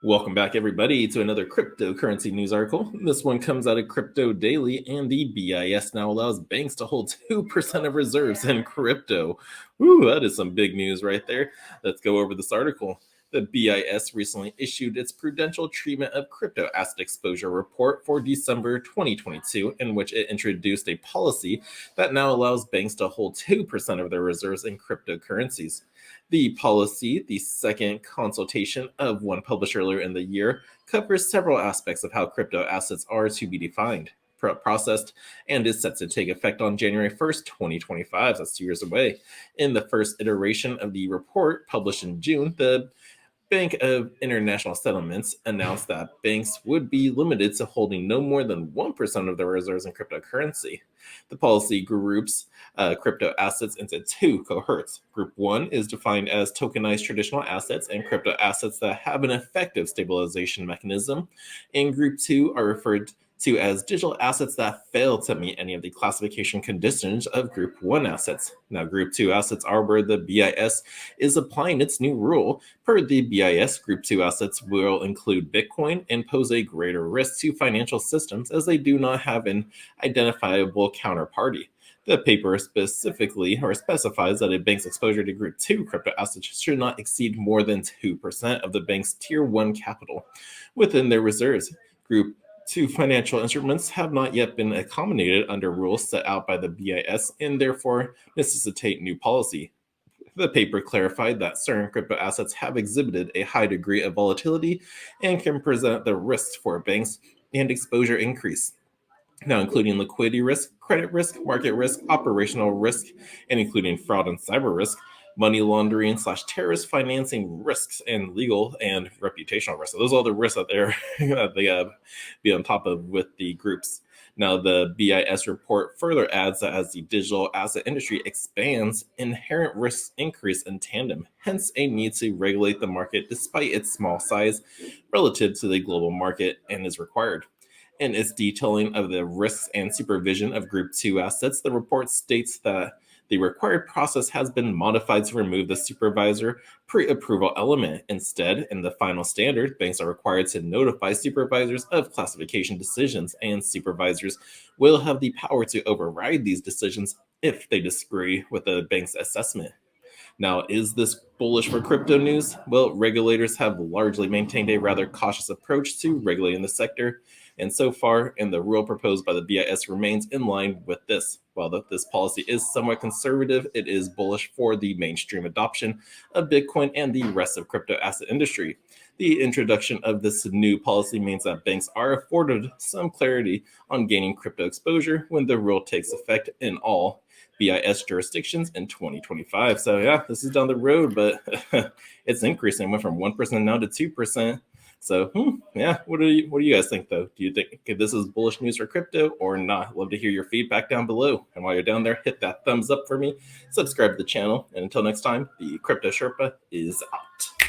Welcome back, everybody, to another cryptocurrency news article. This one comes out of Crypto Daily, and the BIS now allows banks to hold 2% of reserves in crypto. Ooh, that is some big news right there. Let's go over this article. The BIS recently issued its Prudential Treatment of Crypto Asset Exposure report for December 2022, in which it introduced a policy that now allows banks to hold 2% of their reserves in cryptocurrencies. The policy, the second consultation of one published earlier in the year, covers several aspects of how crypto assets are to be defined, processed, and is set to take effect on January 1st, 2025. That's 2 years away. In the first iteration of the report, published in June, the Bank of International Settlements announced that banks would be limited to holding no more than 1% of their reserves in cryptocurrency. The policy groups crypto assets into two cohorts. Group 1 is defined as tokenized traditional assets and crypto assets that have an effective stabilization mechanism. And Group 2 are referred to as digital assets that fail to meet any of the classification conditions of Group 1 assets. Now, Group 2 assets are where the BIS is applying its new rule. Per the BIS, Group 2 assets will include Bitcoin and pose a greater risk to financial systems as they do not have an identifiable counterparty. The paper specifically or specifies that a bank's exposure to Group 2 crypto assets should not exceed more than 2% of the bank's Tier 1 capital within their reserves. Group 2 financial instruments have not yet been accommodated under rules set out by the BIS and therefore necessitate new policy. The paper clarified that certain crypto assets have exhibited a high degree of volatility and can present the risks for banks and exposure increase. Now, including liquidity risk, credit risk, market risk, operational risk, and including fraud and cyber risk, money laundering / terrorist financing risks, and legal and reputational risks. So those are all the risks that they be on top of with the groups. Now, the BIS report further adds that as the digital asset industry expands, inherent risks increase in tandem, hence a need to regulate the market despite its small size relative to the global market and is required. In its detailing of the risks and supervision of Group 2 assets, the report states that the required process has been modified to remove the supervisor pre-approval element. Instead, in the final standard, banks are required to notify supervisors of classification decisions, and supervisors will have the power to override these decisions if they disagree with the bank's assessment. Now, is this bullish for crypto news? Well, regulators have largely maintained a rather cautious approach to regulating the sector, and so far, and the rule proposed by the BIS remains in line with this. While this policy is somewhat conservative, it is bullish for the mainstream adoption of Bitcoin and the rest of crypto asset industry. The introduction of this new policy means that banks are afforded some clarity on gaining crypto exposure when the rule takes effect in all BIS jurisdictions in 2025. So yeah, this is down the road, but it's increasing. It went from 1% now to 2%. So yeah, what do you guys think though? Do you think this is bullish news for crypto or not? Love to hear your feedback down below. And while you're down there, hit that thumbs up for me, subscribe to the channel, and until next time, the Crypto Sherpa is out.